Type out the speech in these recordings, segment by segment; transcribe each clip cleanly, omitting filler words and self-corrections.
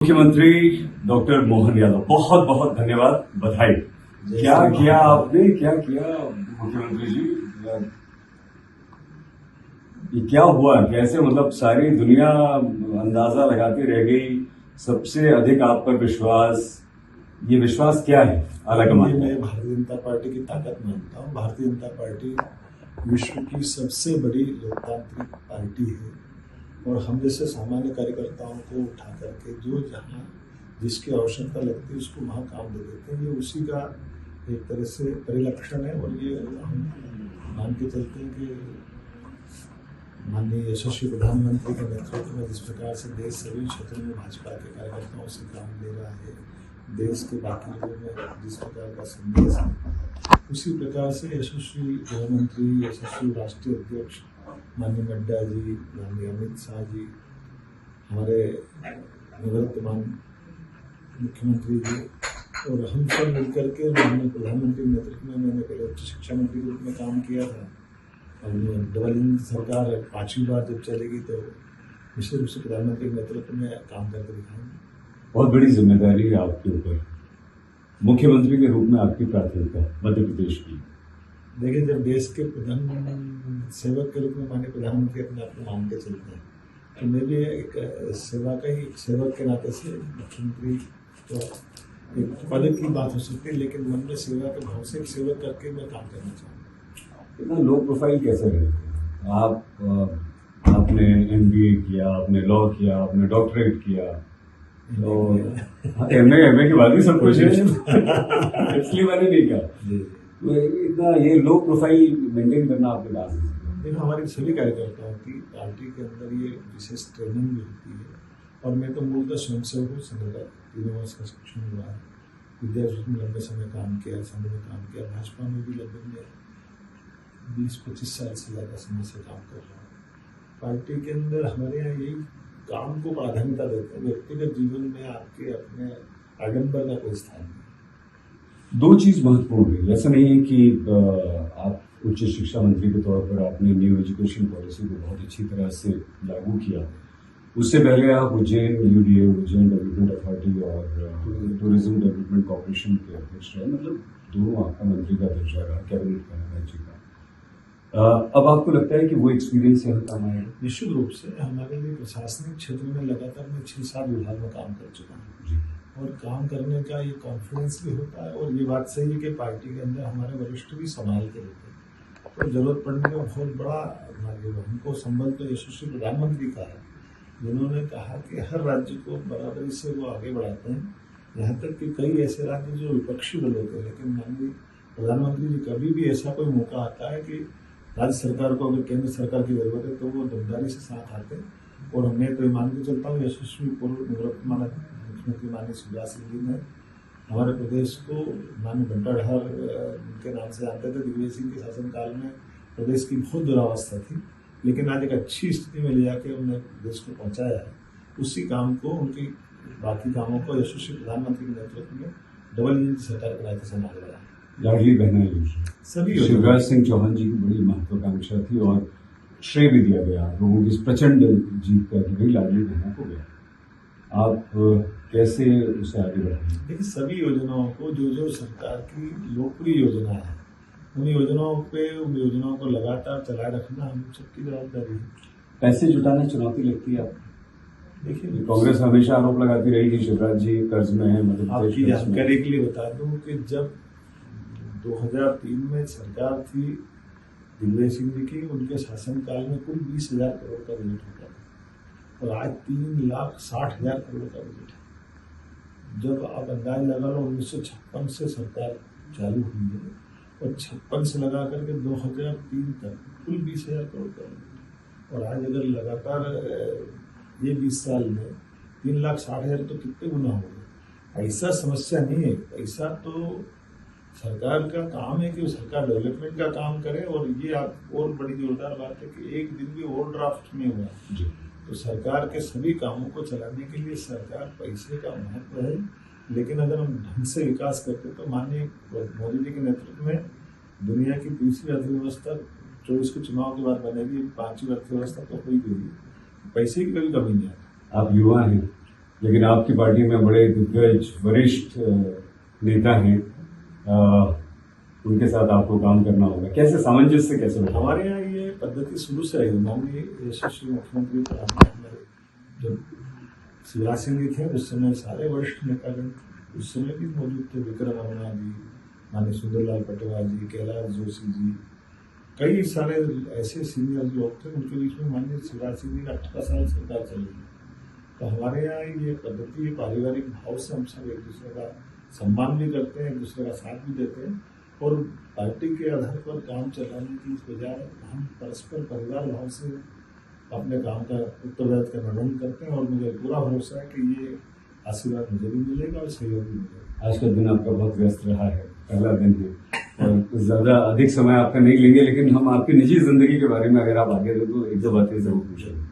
मुख्यमंत्री डॉक्टर मोहन यादव, बहुत बहुत धन्यवाद, बधाई। क्या किया आपने, क्या किया मुख्यमंत्री जी? ये क्या हुआ, कैसे, मतलब सारी दुनिया अंदाजा लगाती रह गई, सबसे अधिक आप पर विश्वास। ये विश्वास क्या है? अलग मैं भारतीय जनता पार्टी की ताकत मानता हूँ। भारतीय जनता पार्टी विश्व की सबसे बड़ी लोकतांत्रिक पार्टी है और हम जैसे सामान्य कार्यकर्ताओं को उठा करके जो जहाँ जिसकी आवश्यकता लगती है उसको वहाँ काम दे देते हैं। ये उसी का एक तरह से परिलक्षण है और ये हम मान के चलते हैं कि माननीय यशस्वी प्रधानमंत्री के नेतृत्व में जिस प्रकार से देश सभी क्षेत्रों में भाजपा के कार्यकर्ताओं से काम ले रहा है, देश के बाकी लोगों में जिस प्रकार का संदेश है, उसी प्रकार से यशस्वी गृहमंत्री, यशस्वी राष्ट्रीय अध्यक्ष माननीय नड्डा जी, माननीय अमित शाह जी, हमारे निवर्तमान मुख्यमंत्री जी और हम सब मिलकर के माननीय प्रधानमंत्री के नेतृत्व में मैंने पहले उच्च शिक्षा मंत्री के रूप में काम किया था और डबल इंजन सरकार 5वीं बार जब चलेगी तो निश्चित रूप से प्रधानमंत्री के नेतृत्व में काम करके दिखाएंगे। बहुत बड़ी जिम्मेदारी है आपके ऊपर, मुख्यमंत्री के रूप में आपकी प्राथमिकता मध्य प्रदेश की। देखिए, जब देश के प्रधान सेवक के रूप में माननीय प्रधानमंत्री अपने आप को मानते चलते हैं तो मैं भी एक सेवा का ही सेवक के नाते से मुख्यमंत्री तो एक पद की बात हो सकती है, लेकिन मन में सेवा के भाव से एक सेवक करके मैं काम करना चाहूँगा। इतना लो प्रोफाइल कैसे रहे आपने MBA किया, आपने लॉ किया, आपने डॉक्टरेट किया, तो एमए के बाद ही सब कुछ इसलिए मैंने नहीं कहा। तो इतना ये लो प्रोफाइल मेंटेन करना आपके पास है। देखो, हमारे सभी कार्यकर्ताओं की पार्टी के अंदर ये विशेष ट्रेनिंग भी होती है और मैं तो मूलतः स्वयंसेवक हूँ। संगठन 3 वर्ष का शिक्षण हुआ है, विद्यार्थी में लंबे समय काम किया, संघ में काम किया, भाजपा में भी लगभग 20-25 साल से ज़्यादा समय से काम कर रहा हूँ। पार्टी के अंदर हमारे यहाँ यही काम को प्राधान्यता देते हैं। व्यक्तिगत जीवन में आपके अपने आडंबर का कोई स्थान नहीं। 2 चीज महत्वपूर्ण है, ऐसा नहीं है कि आप उच्च शिक्षा मंत्री के तौर पर आपने न्यू एजुकेशन पॉलिसी को बहुत अच्छी तरह से लागू किया। उससे पहले आप Ujjain UDA, Ujjain development authority और टूरिज्म डेवलपमेंट कॉर्पोरेशन के अध्यक्ष रहे, मतलब दोनों आपका मंत्री का दर्जा रहा, कैबिनेट का राज्य का। अब आपको लगता है कि वो एक्सपीरियंस यहाँ काम आएगा? निश्चित रूप से हमारे लिए प्रशासनिक क्षेत्र में लगातार मैं 6-7 विभाग में काम कर चुका हूँ और काम करने का ये कॉन्फिडेंस भी होता है और ये बात सही है कि पार्टी के अंदर हमारे वरिष्ठ भी संभाल के रहते हैं और जरूरत पड़ने का बहुत बड़ा हमको संबल तो यशस्वी प्रधानमंत्री का है, जिन्होंने कहा कि हर राज्य को बराबरी से वो आगे बढ़ाते हैं। यहाँ तक कि कई ऐसे राज्य जो विपक्षी दल होते हैं, लेकिन माननीय प्रधानमंत्री जी कभी भी ऐसा कोई मौका आता है कि राज्य सरकार को अगर केंद्र सरकार की जरूरत है तो वो दमदारी से साथ आते हैं। और मैं तो मान के चलता हूँ यशस्वी पूर्व निवर्तमान मुख्यमंत्री माननीय शिवराज सिंह जी ने हमारे प्रदेश को माननीय घंटाधार उनके नाम से जानते थे। दिग्विजय सिंह के शासनकाल में प्रदेश की बहुत दुरावस्था थी, लेकिन आज एक अच्छी स्थिति में ले जाके उन्होंने प्रदेश को पहुँचाया है। उसी काम को, उनकी बाकी कामों को यशस्वी प्रधानमंत्री के नेतृत्व में डबल इंजन सरकार के नाते से आगे बढ़ा। लाडली बहना योजना सभी शिवराज सिंह चौहान जी की बड़ी महत्वाकांक्षा थी और श्रेय भी दिया गया लोगों की प्रचंड जीत का कि भाई लाडली बहना को गया। आप कैसे उसे आगे बढ़ाएंगे? देखिए, सभी योजनाओं को जो सरकार की लोकप्रिय योजना है उन योजनाओं को लगातार चलाए रखना हम सबकी जवाबदारी है। पैसे जुटाना चुनौती लगती है आपको? देखिए, कांग्रेस हमेशा आरोप लगाती रही कि शिवराज जी कर्ज में है। आपकी जानकारी के लिए बता दूं कि जब 2003 में सरकार थी दिग्विजय सिंह जी की, उनके शासनकाल में कुल 20,000 करोड़ का बजट होता था और आज 3,60,000 करोड़ का बजट है। जब आप अंदाज लगा लो 1956 से सरकार चालू हुई है और 56 से लगा करके 2003 तक कुल 20,000 करोड़ का बजट, और आज अगर लगातार ये 20 साल में 3,60,000 तो कितने गुना हो गए। ऐसा समस्या नहीं है, पैसा तो सरकार का काम है कि सरकार डेवलपमेंट का काम करे। और ये आप और बड़ी जोरदार बात है कि एक दिन भी ओवर ड्राफ्ट नहीं हुआ। तो सरकार के सभी कामों को चलाने के लिए सरकार पैसे का महत्व है, लेकिन अगर हम ढंग से विकास करते तो माननीय मोदी जी के नेतृत्व में दुनिया की तीसरी अर्थव्यवस्था 24 के चुनाव के बाद बनेगी, 5वीं अर्थव्यवस्था तो हुई गई। पैसे की कभी कमी नहीं है। आप युवा हैं, लेकिन आपकी पार्टी में बड़े दिग्गज वरिष्ठ नेता हैं, उनके साथ आपको काम करना होगा। कैसे सामंजस्य कैसे बैठा? हमारे यहाँ ये पद्धति शुरू से रही। माननीय यशस्वी मुख्यमंत्री हमारे जब शिवराज सिंह जी थे उस समय सारे वरिष्ठ नेतागण उस समय भी मौजूद थे। विक्रम वर्मा जी, माननीय सुंदरलाल पटवार जी, कैलाश जोशी जी, कई सारे ऐसे सीनियर लोग थे। उनके बीच में माननीय शिवराज सिंह जी का 18 साल सरकार चली। तो हमारे यहाँ ये पद्धति, ये पारिवारिक भाव से हम सब एक दूसरे का सम्मान भी करते हैं, एक दूसरे का साथ भी देते हैं और पार्टी के आधार पर काम चलाने की बजाय हम परस्पर परिवार भाव से अपने काम का उत्तरदायित्व का निर्वहन करते हैं। और मुझे पूरा भरोसा है कि ये आशीर्वाद मुझे भी मिलेगा और सहयोग भी मिलेगा। आज का दिन आपका बहुत व्यस्त रहा है, पहला दिन है और ज्यादा अधिक समय आपका नहीं लेंगे, लेकिन हम आपकी निजी जिंदगी के बारे में अगर आप आगे दे तो एक दो बातें जरूर पूछेंगे।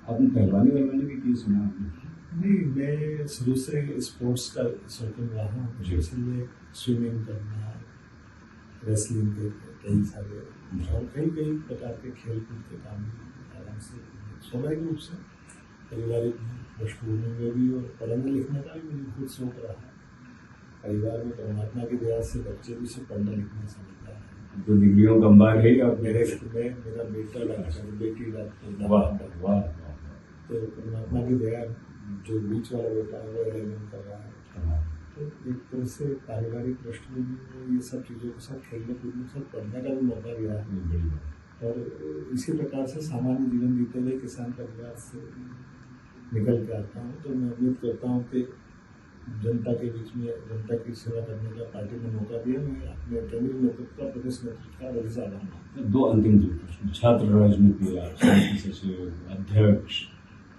आपने पहलवानी भी की सुना आपने? नहीं, मैं शुरू से स्पोर्ट्स का शौकीन रहा हूँ, इसलिए स्विमिंग करना, रेसलिंग के कई सारे और कई प्रकार के खेल कूद के काम आराम से स्वाभाविक रूप से पारिवारिक पृष्ठभूमि में भी और पढ़ने लिखने का भी मुझे खुद शौक रहा है। परिवार में परमात्मा की दया से बच्चे भी से पढ़ने लिखने समझता है। तो डिग्रियों का अंबार है या मेरा बेटा डॉक्टर, बेटी डॉक्टर। वाह वाह। तो परमात्मा की दया, जो बीच वाला बेटा है वो 11 कर रहा है। तो एक तरह से पारिवारिक पृष्ठभूमि में ये सब चीज़ों के साथ खेलने कूदने सब पढ़ने का भी मौका दिया है। और इसी प्रकार से सामान्य जीवन जीते हुए किसान परिवार से निकल के आता हूँ। तो मैं उम्मीद करता हूँ कि जनता के बीच में जनता की सेवा करने का पार्टी ने मौका दिया। मैं अपने केंद्रीय नेतृत्व, प्रदेश नेतृत्व का बड़ी आभार मानता हूँ। दो अंतिम प्रश्न। छात्र राजनीति, शांति सचिव, अध्यक्ष,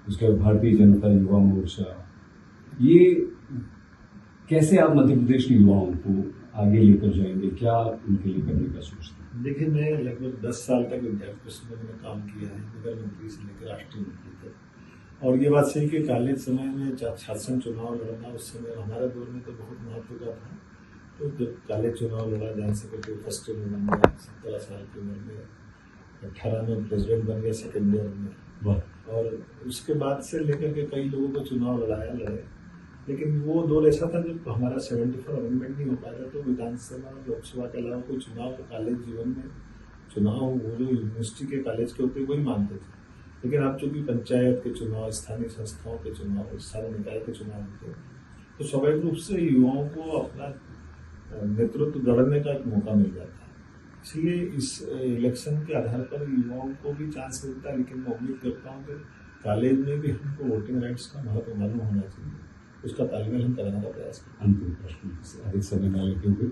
उसके बाद भारतीय जनता युवा मोर्चा, ये कैसे आप मध्य प्रदेश के युवाओं को आगे लेकर जाएंगे? क्या उनके लिए करने का सोचते हैं? देखिए, मैं लगभग 10 साल तक विद्यार्थी परिषद में काम किया है, नगर मंत्री से लेकर राष्ट्रीय मंत्री तक। और ये बात सही कि काले समय में छात्र संघ चुनाव लड़ना उस समय हमारे दौर में तो बहुत महत्व का था। तो जब काले चुनाव लड़ा, जहाँ सेक्रेटरी फर्स्ट ईयर में बन गया, 17 साल की उम्र में, 18 में प्रेसिडेंट बन गया सेकेंड ईयर में। और उसके बाद से लेकर के कई लोगों को चुनाव लड़े। लेकिन वो दौर ऐसा था जब हमारा 74 अमेंडमेंट नहीं हो पाया, तो विधानसभा लोकसभा के अलावा कोई चुनाव कॉलेज जीवन में चुनाव वो जो यूनिवर्सिटी के कॉलेज के होते वही मानते थे। लेकिन अब चूंकि पंचायत के चुनाव, स्थानीय संस्थाओं के चुनाव, स्थानीय निकाय के चुनाव होते हैं, तो स्वाभाविक रूप से युवाओं को अपना नेतृत्व गढ़ने का एक मौका मिल जाता है। इसलिए इस इलेक्शन के आधार पर युवाओं को भी चांस मिलता है। लेकिन मैं उम्मीद करता हूँ कि कॉलेज में भी हमको वोटिंग राइट्स का महत्व मालूम होना चाहिए, उसका तालमेल हम कराने का प्रयास करें। अंतिम प्रश्न, अधिक समय न लेते हुए,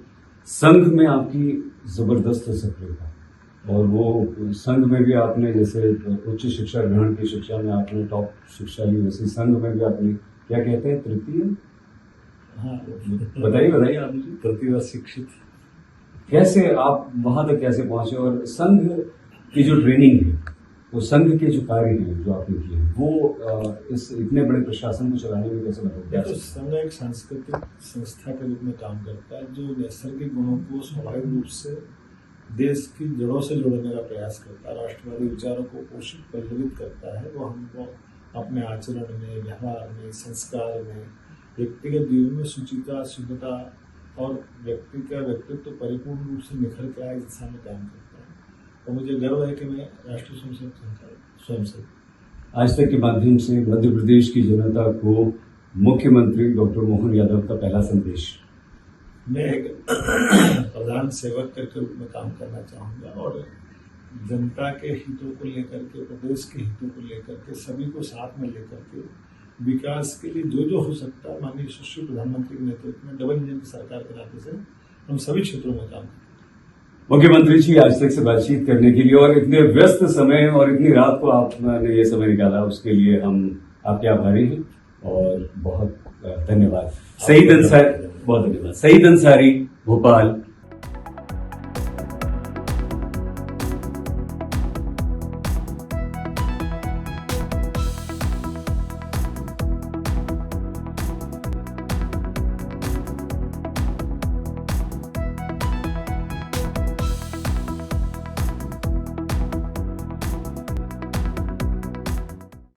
संघ में आपकी जबरदस्त सक्रियता, और वो संघ में भी आपने जैसे उच्च शिक्षा ग्रहण की शिक्षा में आपने टॉप शिक्षा ली, वैसे संघ में भी आपने क्या कहते हैं तृतीय, हाँ बताइए आप मुझे। तृतीय शिक्षित कैसे आप वहां तक कैसे पहुंचे, और संघ की जो ट्रेनिंग है, वो संघ के जो कार्य हैं जो आपने किए हैं, वो इस इतने बड़े प्रशासन को चलाने में कैसे मदद किया? तो संघ एक सांस्कृतिक संस्था के रूप में काम करता है, जो नैसर्गिक गुणों को स्वाभाविक रूप से देश की जड़ों से जोड़ने का प्रयास करता है, राष्ट्रवादी विचारों को पोषित पल्लवित करता है। वो हमको अपने आचरण में, व्यवहार में, संस्कार में, व्यक्तिगत जीवन में शुचिता, शुद्धता और व्यक्ति का व्यक्तित्व परिपूर्ण रूप से निखर के आए, इस दिशा में काम करता है। और मुझे गर्व है कि मैं राष्ट्रीय स्वयंसेवक आज तक के माध्यम से मध्य प्रदेश की जनता को मुख्यमंत्री डॉक्टर मोहन यादव का पहला संदेश। मैं एक प्रधान सेवक के रूप में काम करना चाहूँगा और जनता के हितों को लेकर के, प्रदेश के हितों को लेकर के, सभी को साथ में लेकर के विकास के लिए जो हो सकता है, माननीय यशस्वी प्रधानमंत्री के नेतृत्व में डबल इंजन की सरकार के नाते से हम सभी क्षेत्रों में काम करें। मुख्यमंत्री जी, आज तक से बातचीत करने के लिए और इतने व्यस्त समय और इतनी रात को आपने ये समय निकाला, उसके लिए हम आपके आभारी हैं और बहुत धन्यवाद। सईद अंसारी, बहुत धन्यवाद। सईद अंसारी, भोपाल।